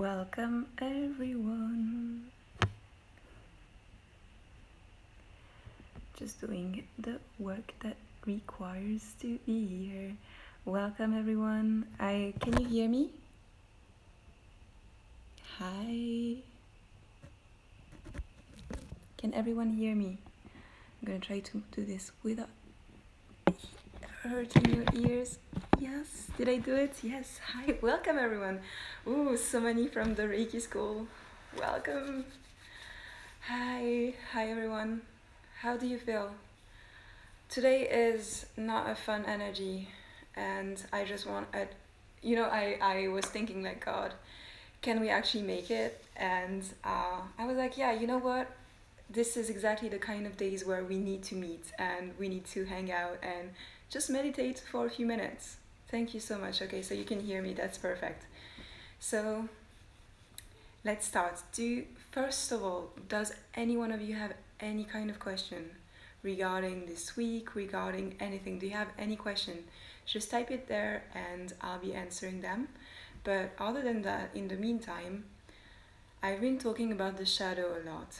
Welcome everyone. Just doing the work that requires to be here. Welcome everyone. Can you hear me? Hi. Can everyone hear me? I'm gonna try to do this without hurting your ears. Yes, did I do it? Yes. Hi, welcome everyone. Ooh, so many from the Reiki School. Welcome. Hi everyone. How do you feel? Today is not a fun energy, and I just want I was thinking like, God, can we actually make it? And I was like, yeah, you know what? This is exactly the kind of days where we need to meet and we need to hang out and just meditate for a few minutes. Thank you so much. Okay, so you can hear me. That's perfect. So let's start. First of all, does any one of you have any kind of question regarding this week, regarding anything? Do you have any question? Just type it there and I'll be answering them. But other than that, in the meantime, I've been talking about the shadow a lot.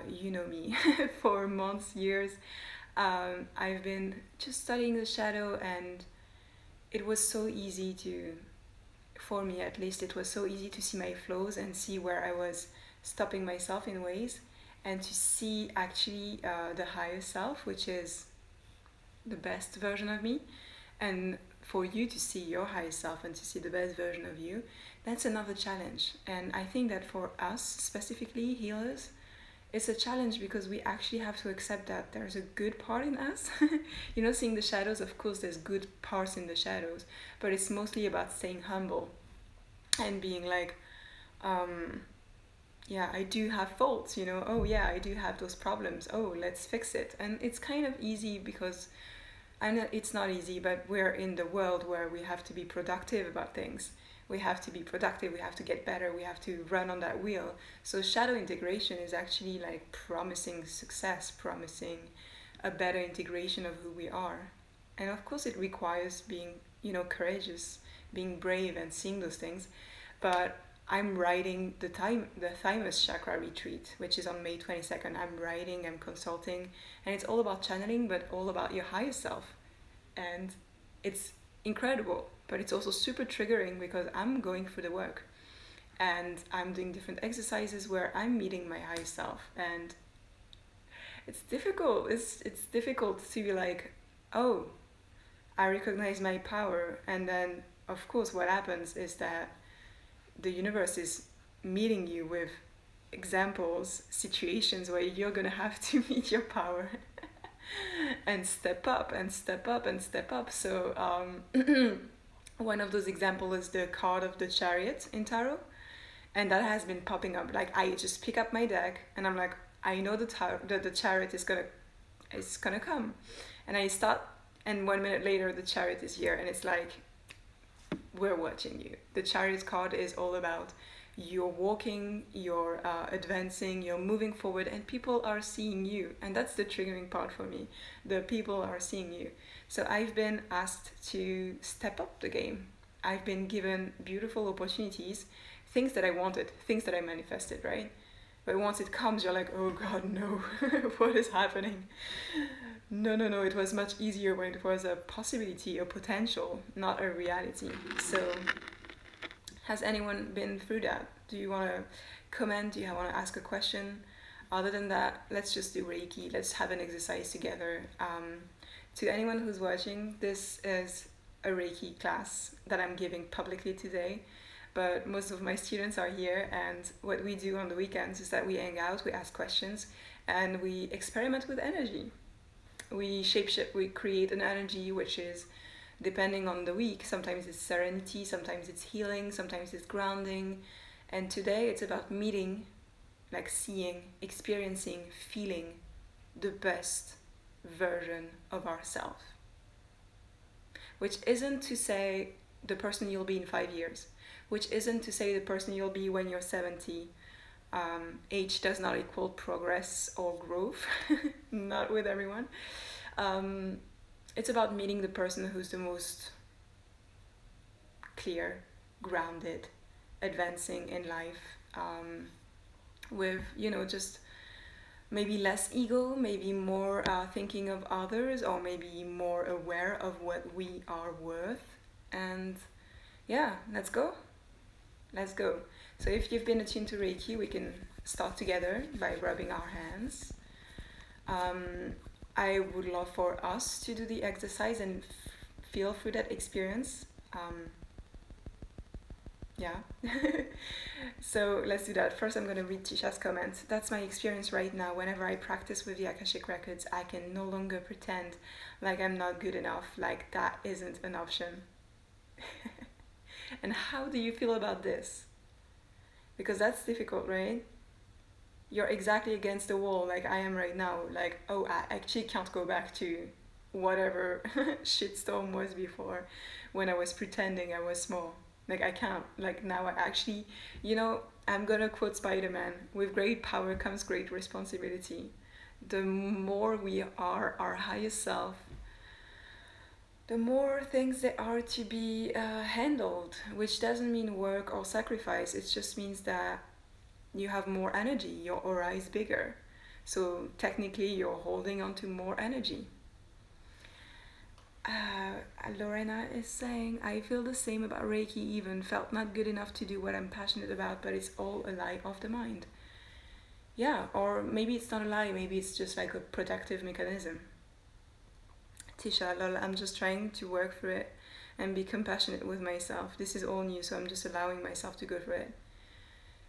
You know me, for months, years. I've been just studying the shadow, and it was so easy for me at least, it was so easy to see my flaws and see where I was stopping myself in ways, and to see actually the higher self, which is the best version of me, and for you to see your higher self and to see the best version of you. That's another challenge. And I think that for us, specifically healers, it's a challenge because we actually have to accept that there's a good part in us. Seeing the shadows, of course there's good parts in the shadows, but it's mostly about staying humble and being like, yeah, I do have faults, oh yeah, I do have those problems, oh, let's fix it. And it's kind of easy because I know it's not easy, but we're in the world where we have to be productive about things. We have to be productive, we have to get better, we have to run on that wheel. So shadow integration is actually like promising success, promising a better integration of who we are. And of course it requires being, courageous, being brave and seeing those things. But I'm writing the Thymus Chakra retreat, which is on May 22nd. I'm writing, I'm consulting, and it's all about channeling, but all about your higher self. And it's incredible, but it's also super triggering because I'm going through the work and I'm doing different exercises where I'm meeting my higher self, and it's difficult. It's difficult to be like, oh, I recognize my power, and then of course what happens is that the universe is meeting you with examples, situations where you're gonna have to meet your power and step up and step up and step up. So one of those examples is the card of the Chariot in tarot, and that has been popping up. Like, I just pick up my deck and I'm like, I know the Chariot is gonna come, and I start, and 1 minute later the Chariot is here, and it's like, we're watching you. The Chariot card is all about you're walking, you're advancing, you're moving forward, and people are seeing you. And that's the triggering part for me. The people are seeing you. So I've been asked to step up the game. I've been given beautiful opportunities, things that I wanted, things that I manifested, right? But once it comes, you're like, oh God, no, what is happening? No, it was much easier when it was a possibility, a potential, not a reality. So has anyone been through that? Do you want to comment? Do you want to ask a question? Other than that, let's just do Reiki. Let's have an exercise together. To anyone who's watching, this is a Reiki class that I'm giving publicly today. But most of my students are here, and what we do on the weekends is that we hang out, we ask questions, and we experiment with energy. We shapeshift, we create an energy which is, depending on the week, sometimes it's serenity, sometimes it's healing, sometimes it's grounding. And today it's about meeting, like seeing, experiencing, feeling the best version of ourselves. Which isn't to say the person you'll be in 5 years, which isn't to say the person you'll be when you're 70. Age does not equal progress or growth, not with everyone. It's about meeting the person who's the most clear, grounded, advancing in life, with, you know, just maybe less ego, maybe more thinking of others, or maybe more aware of what we are worth. And yeah, let's go. Let's go. So if you've been attuned to Reiki, we can start together by rubbing our hands. I would love for us to do the exercise and feel through that experience. Yeah. So let's do that. First, I'm going to read Tisha's comment. That's my experience right now. Whenever I practice with the Akashic Records, I can no longer pretend like I'm not good enough, like that isn't an option. And how do you feel about this? Because that's difficult, right? You're exactly against the wall, like I am right now. Like, oh, I actually can't go back to whatever shitstorm was before, when I was pretending I was small. Like, I can't. Like, now I actually, you know, I'm gonna quote Spider-Man: with great power comes great responsibility. The more we are our highest self, the more things there are to be handled, which doesn't mean work or sacrifice. It just means that you have more energy, your aura is bigger. So technically, you're holding on to more energy. Lorena is saying, I feel the same about Reiki, even felt not good enough to do what I'm passionate about, but it's all a lie of the mind. Yeah, or maybe it's not a lie, maybe it's just like a protective mechanism. Tisha, lol, I'm just trying to work through it and be compassionate with myself. This is all new, so I'm just allowing myself to go through it.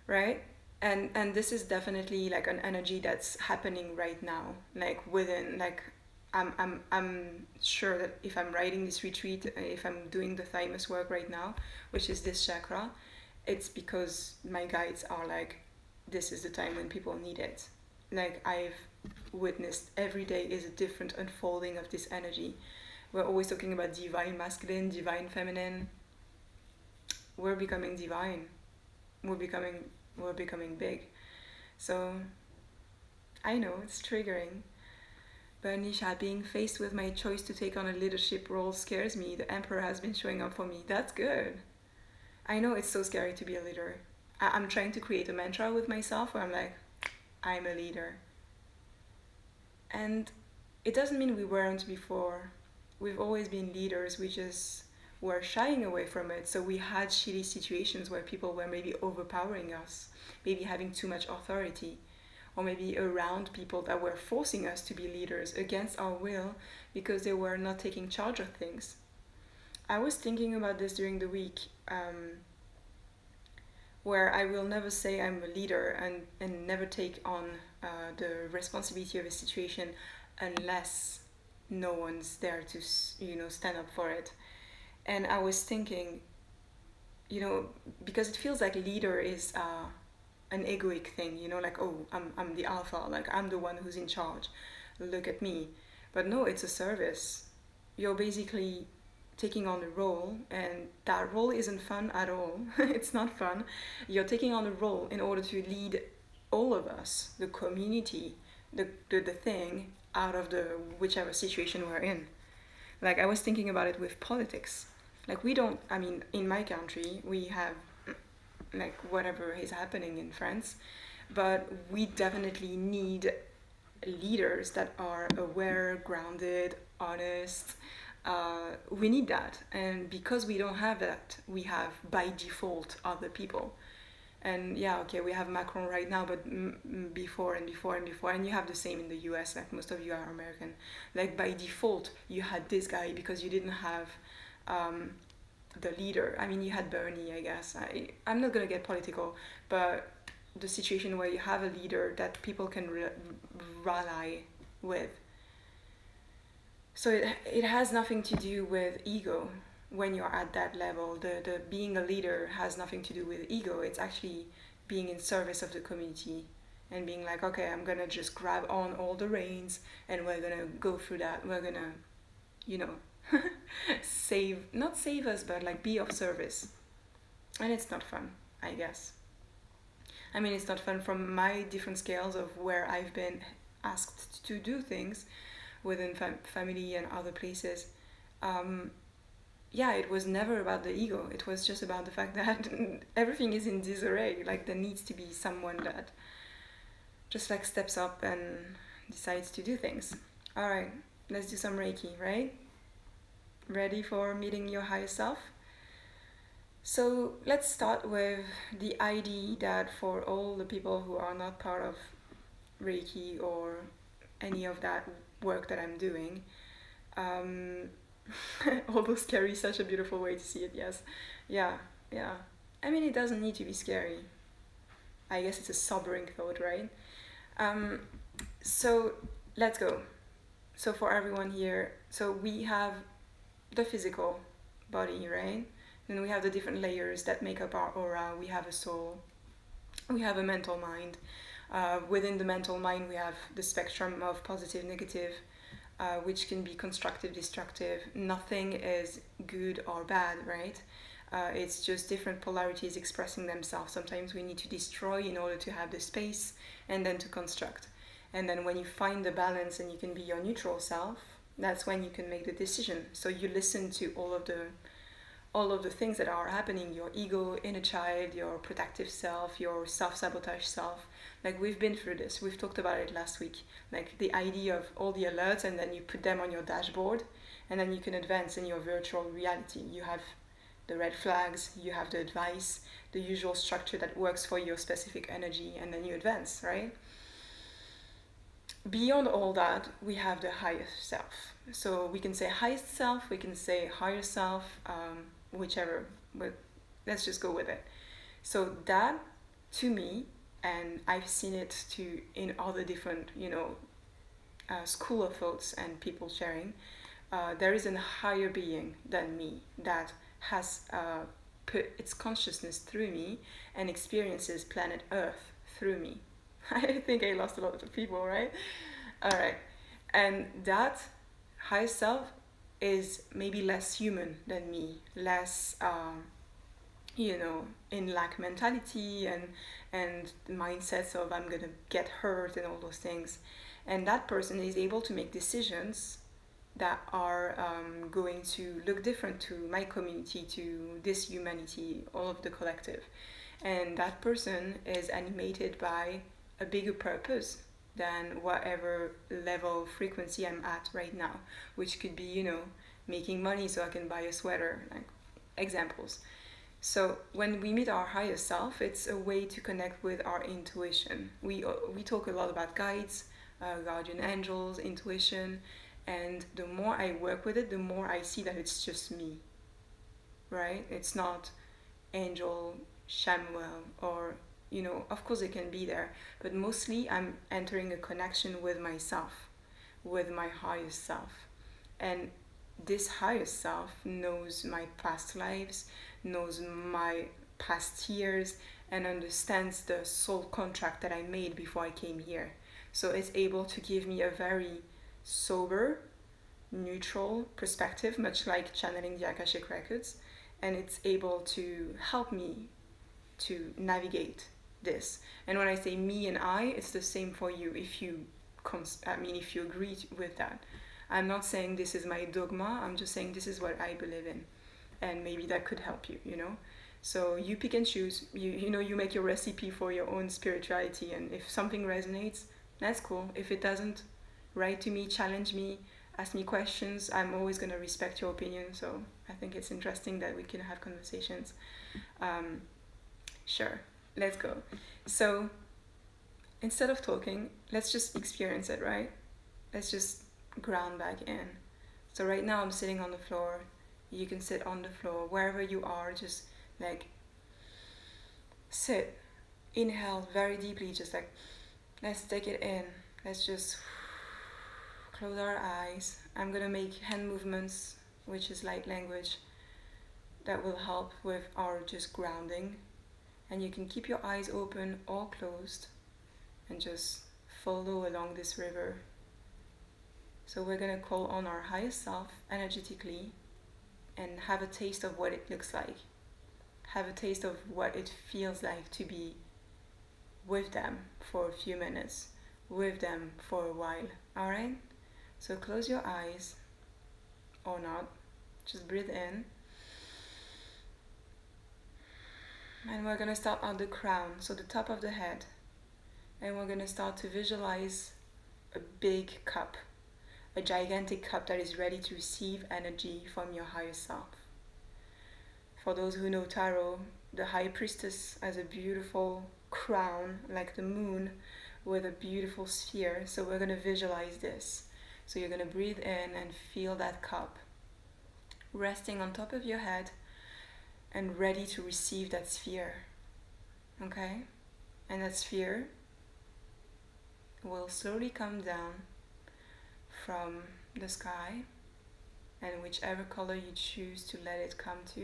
Right? And this is definitely like an energy that's happening right now. Like within, like I'm sure that if I'm writing this retreat, if I'm doing the thymus work right now, which is this chakra, it's because my guides are like, this is the time when people need it. Like, I've witnessed every day is a different unfolding of this energy. We're always talking about divine masculine, divine feminine. We're becoming divine. We're becoming big. So I know it's triggering. But Nisha, being faced with my choice to take on a leadership role scares me. The Emperor has been showing up for me. That's good. I know it's so scary to be a leader. I'm trying to create a mantra with myself where I'm like, I'm a leader. And it doesn't mean we weren't before. We've always been leaders. We just were shying away from it. So we had shitty situations where people were maybe overpowering us, maybe having too much authority, or maybe around people that were forcing us to be leaders against our will because they were not taking charge of things. I was thinking about this during the week, where I will never say I'm a leader and never take on the responsibility of a situation unless no one's there to, you know, stand up for it. And I was thinking, you know, because it feels like leader is an egoic thing, you know, like, oh, I'm the alpha, like I'm the one who's in charge, look at me. But no, it's a service. You're basically taking on a role, and that role isn't fun at all. It's not fun. You're taking on a role in order to lead all of us, the community, the thing, out of the whichever situation we're in. Like, I was thinking about it with politics. Like, we don't, I mean, in my country, we have like whatever is happening in France, but we definitely need leaders that are aware, grounded, honest. We need that, and because we don't have that, we have by default other people. And yeah, okay, we have Macron right now, but before and before and before, and you have the same in the US, like most of you are American. Like, by default, you had this guy because you didn't have the leader. I mean, you had Bernie, I guess. I'm not gonna get political, but the situation where you have a leader that people can rally with. So it has nothing to do with ego when you're at that level. The being a leader has nothing to do with ego. It's actually being in service of the community and being like, okay, I'm gonna just grab on all the reins and we're gonna go through that. We're gonna, you know, not save us, but like be of service. And it's not fun, I guess. I mean, it's not fun from my different scales of where I've been asked to do things within family and other places. yeah, it was never about the ego. It was just about the fact that everything is in disarray. Like there needs to be someone that just like steps up and decides to do things. All right, let's do some Reiki, right? Ready for meeting your higher self? So let's start with the idea that for all the people who are not part of Reiki or any of that work that I'm doing, although scary is such a beautiful way to see it, yes. Yeah, yeah. I mean, it doesn't need to be scary. I guess it's a sobering thought, right? Um, so let's go. So for everyone here, so we have the physical body, right? Then we have the different layers that make up our aura. We have a soul. We have a mental mind. Within the mental mind, we have the spectrum of positive, negative, which can be constructive, destructive. Nothing is good or bad, right? It's just different polarities expressing themselves. Sometimes we need to destroy in order to have the space and then to construct. And then when you find the balance and you can be your neutral self, that's when you can make the decision. So you listen to all of the things that are happening, your ego, inner child, your protective self, your self-sabotage self. Like we've been through this, we've talked about it last week. Like the idea of all the alerts and then you put them on your dashboard and then you can advance in your virtual reality. You have the red flags, you have the advice, the usual structure that works for your specific energy, and then you advance, right? Beyond all that, we have the highest self. So we can say highest self, we can say higher self, whichever, but let's just go with it. So that, to me, and I've seen it too in other different, school of thoughts and people sharing, there is a higher being than me that has put its consciousness through me and experiences planet Earth through me. I think I lost a lot of people, right? All right. And that higher self is maybe less human than me, less, in lack mentality and mindsets of I'm gonna get hurt and all those things. And that person is able to make decisions that are going to look different to my community, to this humanity, all of the collective. And that person is animated by a bigger purpose than whatever level frequency I'm at right now, which could be, making money so I can buy a sweater, like examples. So when we meet our higher self, it's a way to connect with our intuition. We talk a lot about guides, guardian angels, intuition, and the more I work with it, the more I see that it's just me, right? It's not angel, Samuel, or of course it can be there, but mostly I'm entering a connection with myself, with my highest self. And this highest self knows my past lives, knows my past years, and understands the soul contract that I made before I came here. So it's able to give me a very sober, neutral perspective, much like channeling the Akashic Records, and it's able to help me to navigate this. And when I say me and I, it's the same for you if you if you agree with that. I'm not saying this is my dogma, I'm just saying this is what I believe in. And maybe that could help you, So you pick and choose. You make your recipe for your own spirituality, and if something resonates, that's cool. If it doesn't, write to me, challenge me, ask me questions. I'm always going to respect your opinion, so I think it's interesting that we can have conversations. Sure, let's go. So instead of talking, let's just experience it, right? Let's just ground back in. So right now I'm sitting on the floor. You can sit on the floor, wherever you are, just like sit. Inhale very deeply, just like, let's take it in. Let's just close our eyes. I'm gonna make hand movements, which is light language, that will help with our just grounding. And you can keep your eyes open or closed and just follow along this river. So we're gonna call on our highest self energetically and have a taste of what it looks like. Have a taste of what it feels like to be with them for a few minutes, with them for a while, alright? So close your eyes, or not, just breathe in, And we're going to start at the crown, so the top of the head. And we're going to start to visualize a big cup, a gigantic cup that is ready to receive energy from your higher self. For those who know tarot, the high priestess has a beautiful crown like the moon with a beautiful sphere. So we're going to visualize this. So you're going to breathe in and feel that cup resting on top of your head and ready to receive that sphere. Okay? And that sphere will slowly come down from the sky, and whichever color you choose to let it come to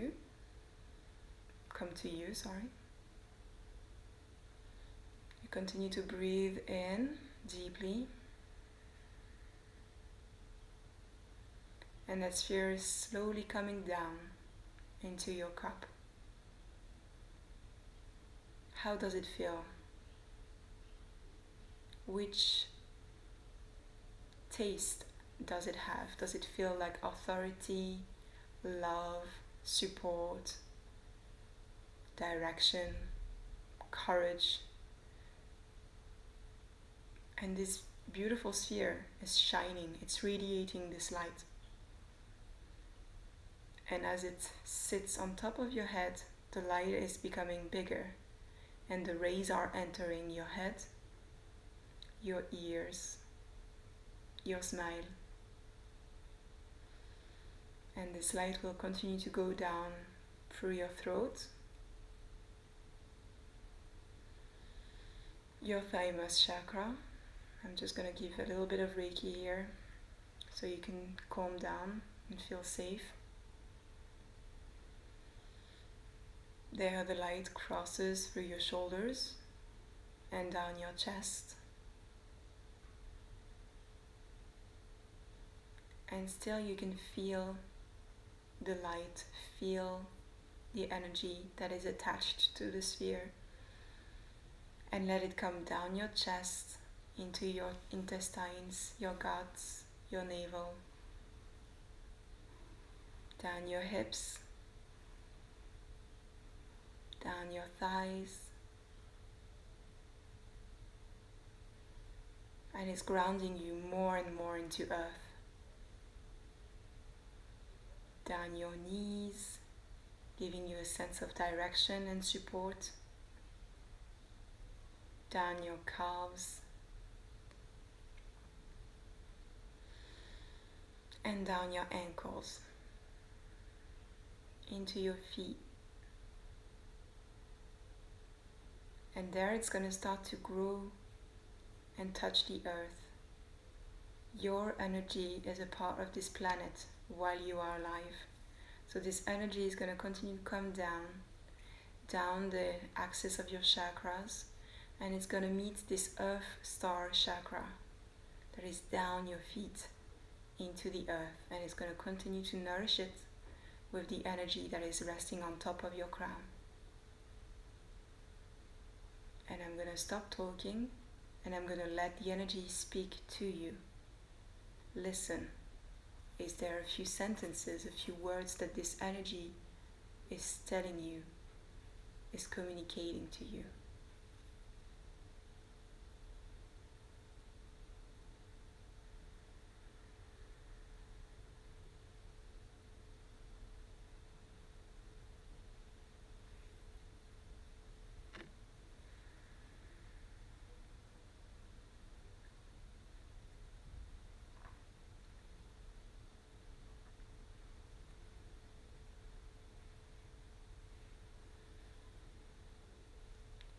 you, sorry. You continue to breathe in deeply, and that sphere is slowly coming down into your cup. How does it feel? Which taste does it have? Does it feel like authority, love, support, direction, courage? And this beautiful sphere is shining, it's radiating this light. And as it sits on top of your head, the light is becoming bigger, and the rays are entering your head, your ears, your smile. And this light will continue to go down through your throat, your Thymus Chakra. I'm just going to give a little bit of Reiki here so you can calm down and feel safe. There the light crosses through your shoulders and down your chest. And still you can feel the light, feel the energy that is attached to the sphere, and let it come down your chest into your intestines, your guts, your navel, down your hips, down your thighs, and it's grounding you more and more into earth. Down your knees, giving you a sense of direction and support. Down your calves, and down your ankles, into your feet. And there it's going to start to grow and touch the earth. Your energy is a part of this planet while you are alive. So this energy is going to continue to come down the axis of your chakras, and it's going to meet this earth star chakra that is down your feet into the earth, and it's going to continue to nourish it with the energy that is resting on top of your crown. And I'm going to stop talking, and I'm going to let the energy speak to you. Listen. Is there a few sentences, a few words that this energy is telling you, is communicating to you?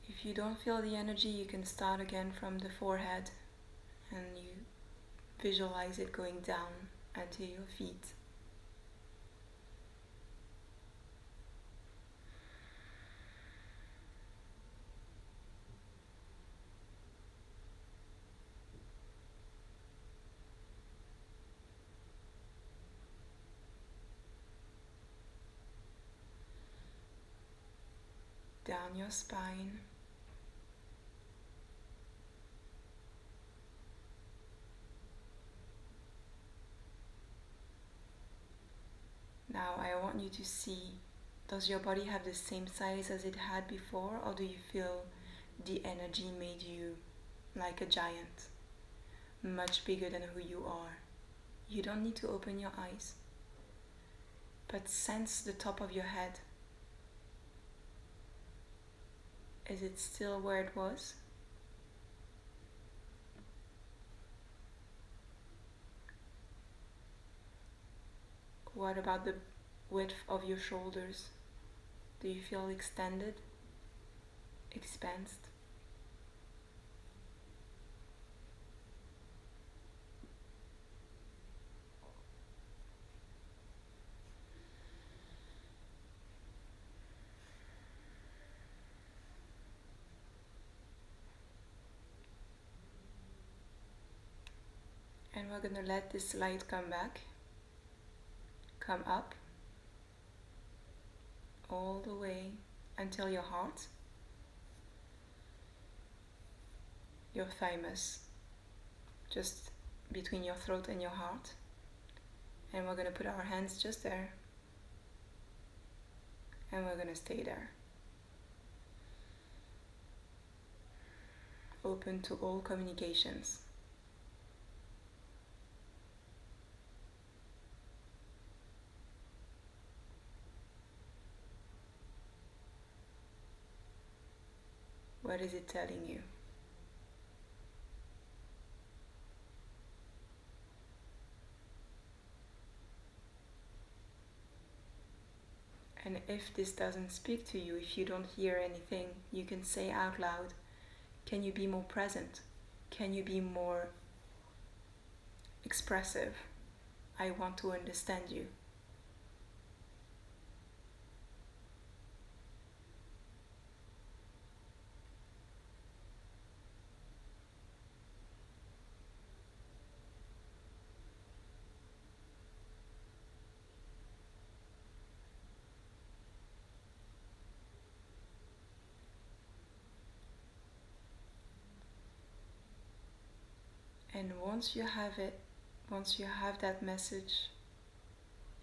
If you don't feel the energy, you can start again from the forehead, and you visualize it going down onto your feet. Down your spine. Now I want you to see Does your body have the same size as it had before, or do you feel the energy made you like a giant, much bigger than who you are? You don't need to open your eyes, but sense the top of your head. Is it still where it was? What about the width of your shoulders? Do you feel extended, expanded? And we're gonna let this light come back, come up, all the way until your heart, your thymus, just between your throat and your heart. And we're gonna put our hands just there, and we're gonna stay there. Open to all communications. What is it telling you? And if this doesn't speak to you, if you don't hear anything, you can say out loud, can you be more present? Can you be more expressive? I want to understand you. And once you have it, once you have that message,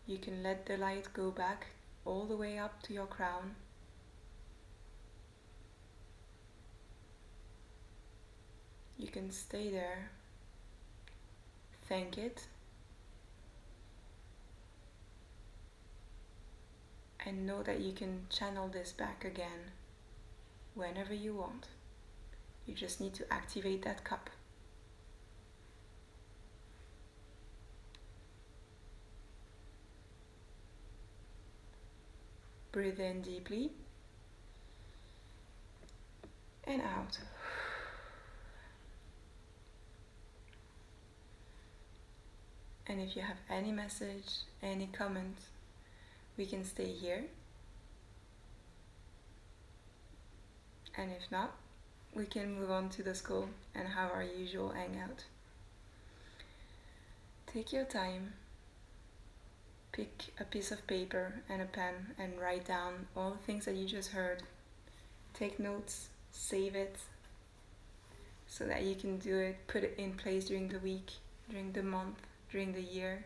you can let the light go back all the way up to your crown. You can stay there, thank it, and know that you can channel this back again whenever you want. You just need to activate that cup. Breathe in deeply and out. And if you have any message, any comment, we can stay here. And if not, we can move on to the school and have our usual hangout. Take your time. Pick a piece of paper and a pen and write down all the things that you just heard. Take notes, save it, so that you can do it, put it in place during the week, during the month, during the year.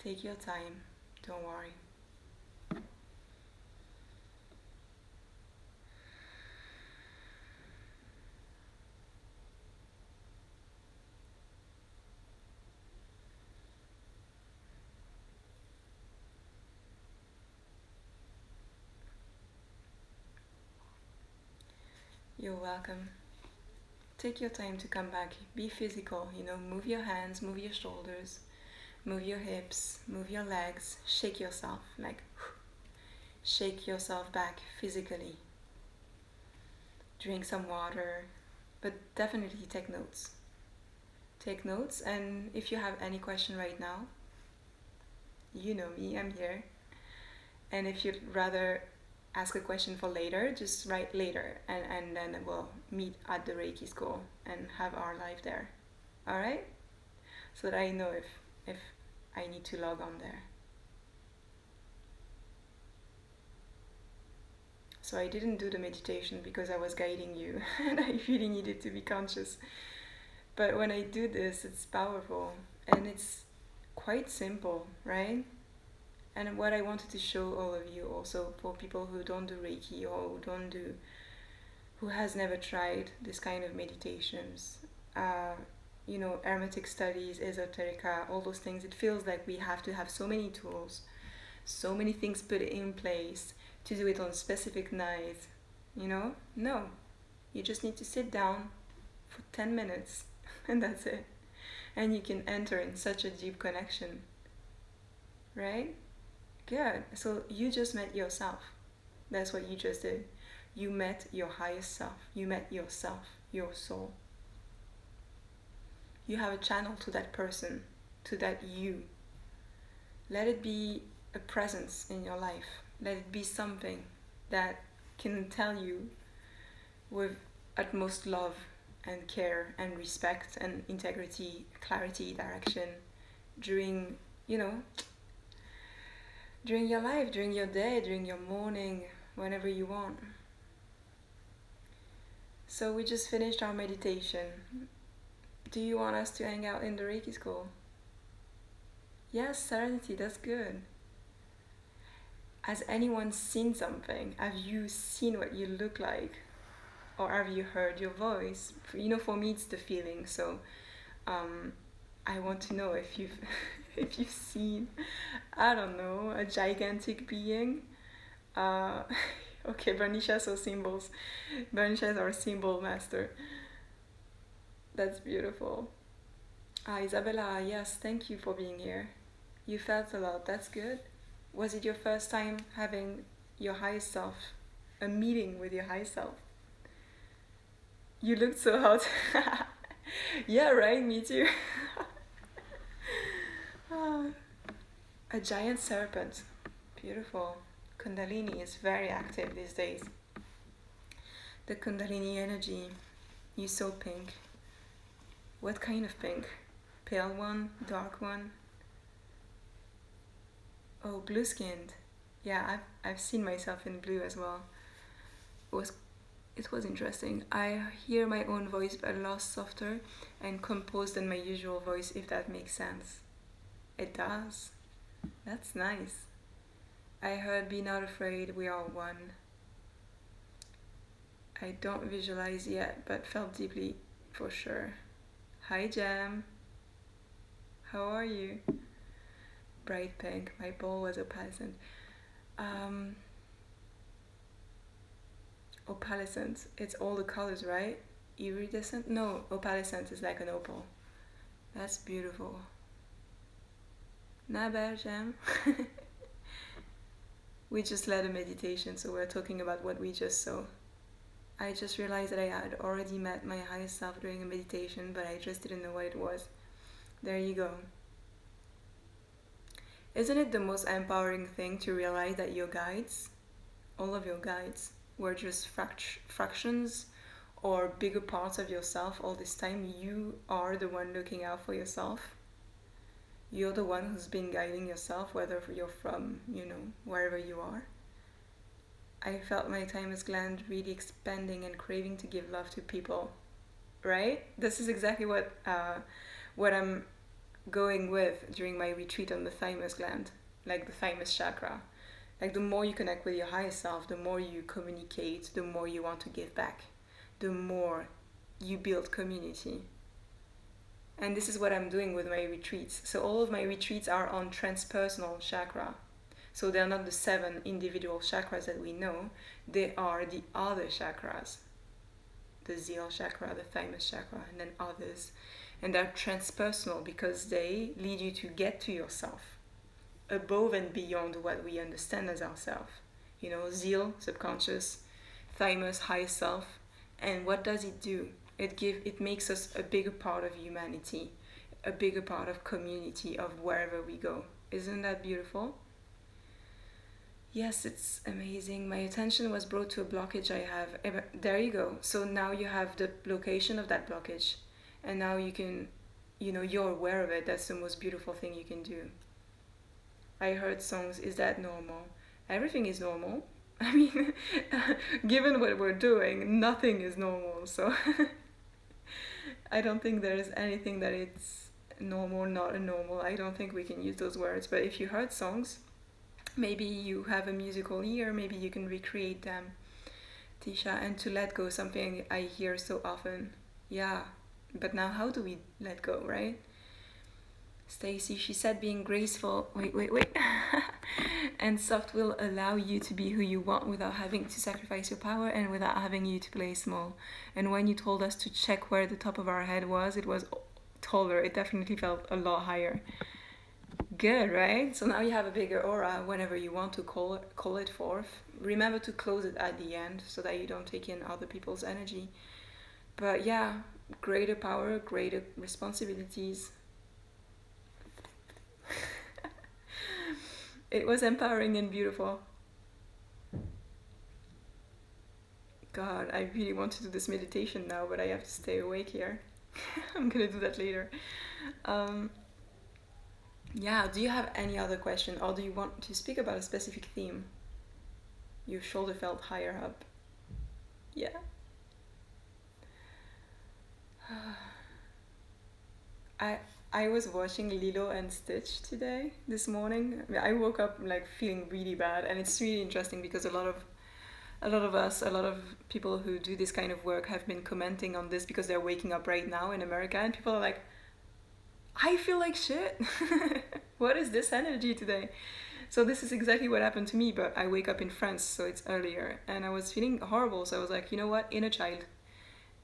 Take your time, don't worry. You're welcome. Take your time to come back. Be physical, move your hands, move your shoulders, move your hips, move your legs, shake yourself, shake yourself back physically. Drink some water, but definitely take notes. Take notes, and if you have any question right now, you know me, I'm here. And if you'd rather ask a question for later, just write later, and then we'll meet at the Reiki School and have our live there. Alright? So that I know if I need to log on there. So I didn't do the meditation because I was guiding you and I really needed to be conscious. But when I do this, it's powerful and it's quite simple, right? And what I wanted to show all of you also, for people who don't do Reiki or who has never tried this kind of meditations, Hermetic studies, esoterica, all those things, it feels like we have to have so many tools, so many things put in place to do it on specific nights, No, you just need to sit down for 10 minutes and that's it. And you can enter in such a deep connection, right? Good. So you just met yourself. That's what you just did. You met your highest self. You met yourself, your soul. You have a channel to that person, to that you. Let it be a presence in your life. Let it be something that can tell you with utmost love and care and respect and integrity, clarity, direction during your life, during your day, during your morning, whenever you want. So we just finished our meditation. Do you want us to hang out in the Reiki School? Yes, Serenity, that's good. Has anyone seen something? Have you seen what you look like? Or have you heard your voice? For me it's the feeling, so I want to know if you've if you've seen, I don't know, a gigantic being. Okay, Bernicia, so symbols. Bernicia is our symbol master. That's beautiful. Isabella, yes, thank you for being here. You felt a lot, that's good. Was it your first time having your highest self, a meeting with your highest self? You looked so hot. Yeah, right, me too. A giant serpent, beautiful. Kundalini is very active these days. The Kundalini energy, you saw pink. What kind of pink? Pale one, dark one? Oh, blue skinned. Yeah, I've seen myself in blue as well. It was interesting. I hear my own voice but a lot softer and composed than my usual voice, if that makes sense. It does. That's nice. I heard be not afraid, we are one. I don't visualize yet, but felt deeply for sure. Hi Jam. How are you? Bright pink. My bowl was opalescent. Opalescent. It's all the colors, right? Iridescent? No, opalescent is like an opal. That's beautiful. Not bad, Jam. We just led a meditation, so we're talking about what we just saw. I just realized that I had already met my highest self during a meditation, but I just didn't know what it was. There you go. Isn't it the most empowering thing to realize that your guides, all of your guides, were just fractions or bigger parts of yourself all this time? You are the one looking out for yourself. You're the one who's been guiding yourself, whether you're from, wherever you are. I felt my thymus gland really expanding and craving to give love to people, right? This is exactly what I'm going with during my retreat on the thymus gland, like the Thymus Chakra. Like the more you connect with your highest self, the more you communicate, the more you want to give back, the more you build community. And this is what I'm doing with my retreats. So all of my retreats are on transpersonal chakra. So they're not the 7 individual chakras that we know, they are the other chakras. The Zeal chakra, the Thymus chakra, and then others. And they're transpersonal because they lead you to get to yourself, above and beyond what we understand as ourself. Zeal, subconscious, Thymus, highest self. And what does it do? It makes us a bigger part of humanity, a bigger part of community, of wherever we go. Isn't that beautiful? Yes, it's amazing. My attention was brought to a blockage I have. There you go. So now you have the location of that blockage. And now you can, you're aware of it. That's the most beautiful thing you can do. I heard songs, is that normal? Everything is normal. I mean, given what we're doing, nothing is normal. So I don't think there's anything that it's normal, not a normal. I don't think we can use those words. But if you heard songs, Maybe you have a musical ear, maybe you can recreate them, Tisha. And to let go, something I hear so often. Yeah, but now how do we let go, right? Stacy, she said being graceful, wait, and soft will allow you to be who you want without having to sacrifice your power and without having you to play small. And when you told us to check where the top of our head was, it was taller. It definitely felt a lot higher. Good, right? So now you have a bigger aura whenever you want to call it forth. Remember to close it at the end so that you don't take in other people's energy. But yeah, greater power, greater responsibilities. It was empowering and beautiful. God, I really want to do this meditation now, but I have to stay awake here. I'm gonna do that later. Yeah, do you have any other question, or do you want to speak about a specific theme? Your shoulder felt higher up. Yeah. I was watching Lilo and Stitch today, this morning. I woke up like feeling really bad, and it's really interesting because a lot of people who do this kind of work have been commenting on this because they're waking up right now in America, and people are like, I feel like shit. What is this energy today? So this is exactly what happened to me, but I wake up in France, so it's earlier, and I was feeling horrible, so I was like, you know what, inner child.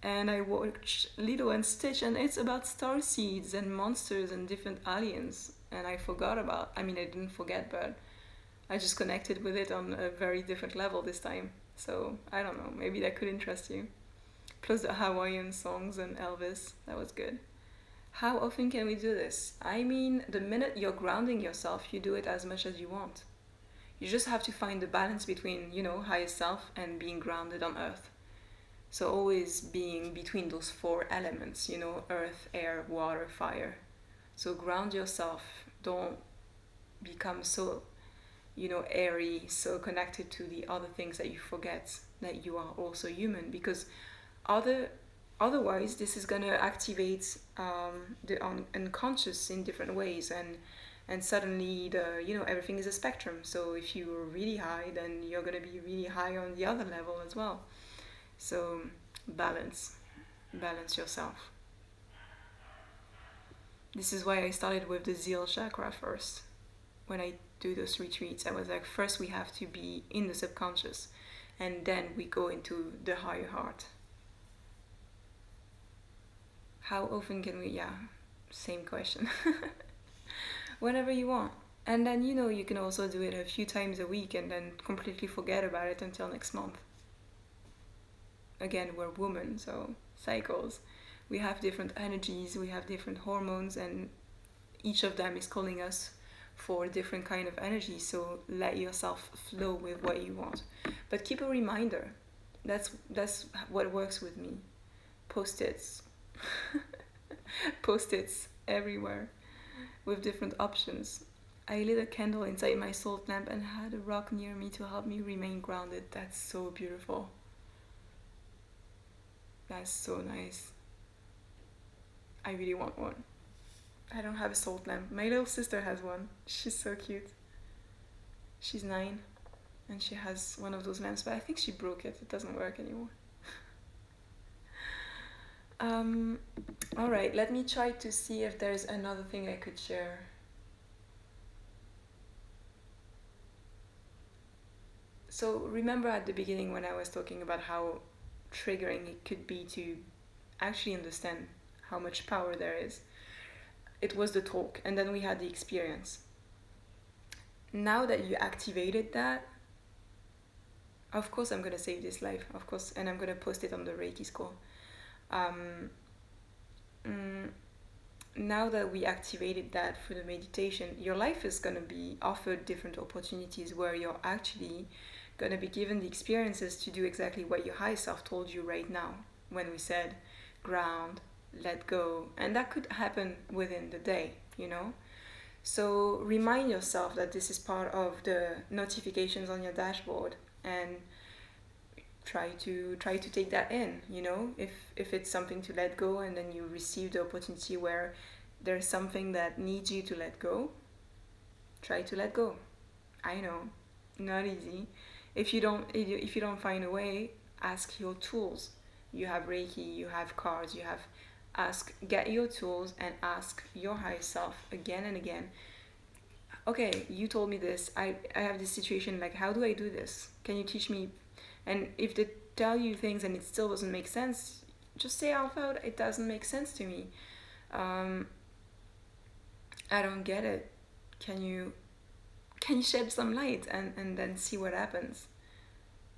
And I watched Lilo and Stitch, and it's about star seeds and monsters and different aliens. And I didn't forget, but I just connected with it on a very different level this time. So I don't know, maybe that could interest you. Plus the Hawaiian songs and Elvis, that was good. How often can we do this? I mean, the minute you're grounding yourself, you do it as much as you want. You just have to find the balance between, higher self and being grounded on earth. So always being between those four elements, earth, air, water, fire. So ground yourself. Don't become so, airy, so connected to the other things that you forget that you are also human. Because otherwise, this is going to activate the unconscious in different ways. And suddenly, everything is a spectrum. So if you're really high, then you're going to be really high on the other level as well. So balance yourself. This is why I started with the Zeal chakra first. When I do those retreats, I was like, first we have to be in the subconscious, and then we go into the higher heart. How often can we? Yeah, same question. Whenever you want. And then, you can also do it a few times a week and then completely forget about it until next month. Again, we're women, so cycles. We have different energies, we have different hormones, and each of them is calling us for a different kind of energy. So let yourself flow with what you want. But keep a reminder. That's what works with me. Post-its. Post-its everywhere with different options. I lit a candle inside my salt lamp and had a rock near me to help me remain grounded. That's so beautiful. That's so nice. I really want one. I don't have a salt lamp. My little sister has one. She's so cute. She's 9 and she has one of those lamps, but I think she broke it. It doesn't work anymore. Alright, let me try to see if there's another thing I could share. So remember at the beginning when I was talking about how triggering it could be to actually understand how much power there is. It was the talk, and then we had the experience. Now that you activated that, of course I'm gonna save this life, of course, and I'm gonna post it on the Reiki School. Now that we activated that for the meditation, your life is gonna be offered different opportunities where you're actually gonna be given the experiences to do exactly what your higher self told you right now when we said ground, let go, and that could happen within the day, So remind yourself that this is part of the notifications on your dashboard, and try to take that in, if it's something to let go, and then you receive the opportunity where there's something that needs you to let go, try to let go. I know, not easy. If you don't find a way, ask your tools. You have Reiki, you have cards, you have get your tools and ask your higher self again and again. Okay, you told me this. I have this situation, like, how do I do this? Can you teach me? And if they tell you things and it still doesn't make sense, just say out loud, it doesn't make sense to me. um, I don't get it. Can you shed some light, and then see what happens?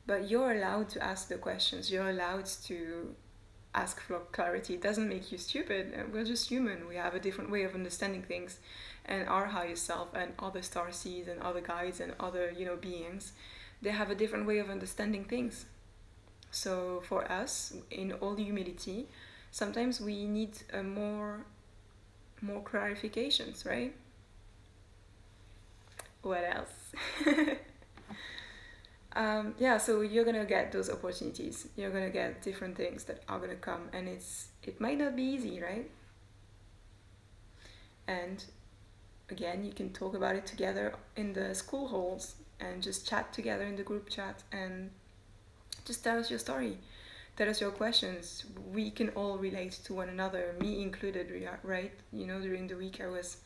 But you're allowed to ask the questions. You're allowed to ask for clarity. It doesn't make you stupid. We're just human. We have a different way of understanding things, and our higher self and other star seeds and other guides and other beings, they have a different way of understanding things. So for us, in all humility, sometimes we need more clarifications, right? What else? Yeah, so you're gonna get those opportunities. You're gonna get different things that are gonna come, and it might not be easy, right? And again, you can talk about it together in the school halls and just chat together in the group chat and just tell us your story. Tell us your questions. We can all relate to one another, me included, right? During the week I was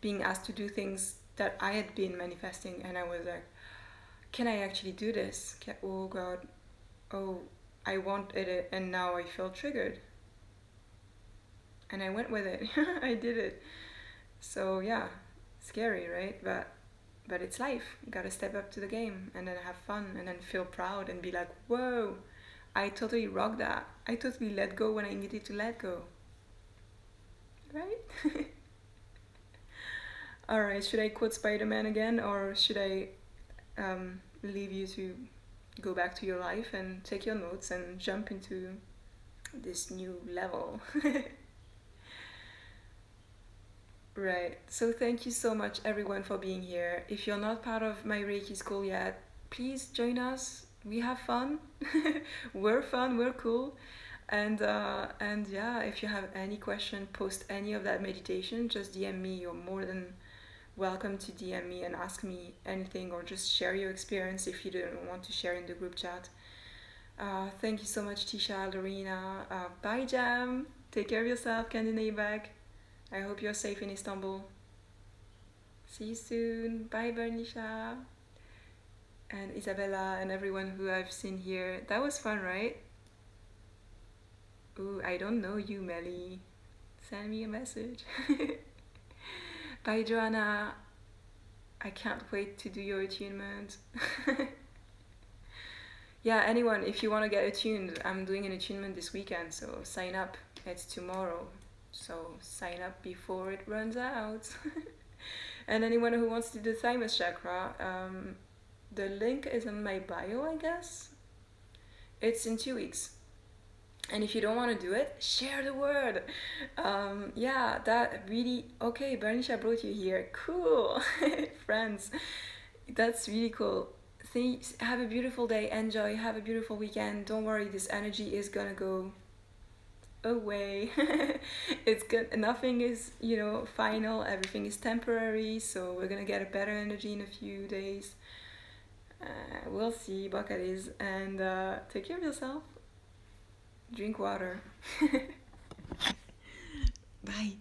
being asked to do things that I had been manifesting, and I was like, can I actually do this? Oh God, oh, I wanted it, and now I feel triggered. And I went with it. I did it. So yeah, scary, right? But it's life. You gotta step up to the game and then have fun and then feel proud and be like, whoa, I totally rocked that. I totally let go when I needed to let go. Right? Alright, should I quote Spider-Man again, or should I leave you to go back to your life and take your notes and jump into this new level? Right. So thank you so much, everyone, for being here. If you're not part of my Reiki school yet, please join us. We have fun. We're fun. We're cool. And yeah, if you have any question, post any of that meditation, just DM me. You're more than welcome to DM me and ask me anything, or just share your experience if you don't want to share in the group chat. Thank you so much, Tisha, Lorena. Bye, Jam. Take care of yourself. Candy back. I hope you're safe in Istanbul. See you soon. Bye, Bernisha. And Isabella and everyone who I've seen here. That was fun, right? Ooh, I don't know you, Melly. Send me a message. Bye, Joanna. I can't wait to do your attunement. Yeah, anyone, if you want to get attuned, I'm doing an attunement this weekend, so sign up. It's tomorrow. So sign up before it runs out. And anyone who wants to do Thymus Chakra, the link is in my bio, I guess. It's in 2 weeks. And if you don't want to do it, share the word. Yeah, that really... Okay, Bernisha brought you here. Cool. Friends. That's really cool. Have a beautiful day. Enjoy. Have a beautiful weekend. Don't worry, this energy is gonna go away. It's good. Nothing is final. Everything is temporary, so we're gonna get a better energy in a few days. We'll see what it is. And take care of yourself. Drink water. Bye.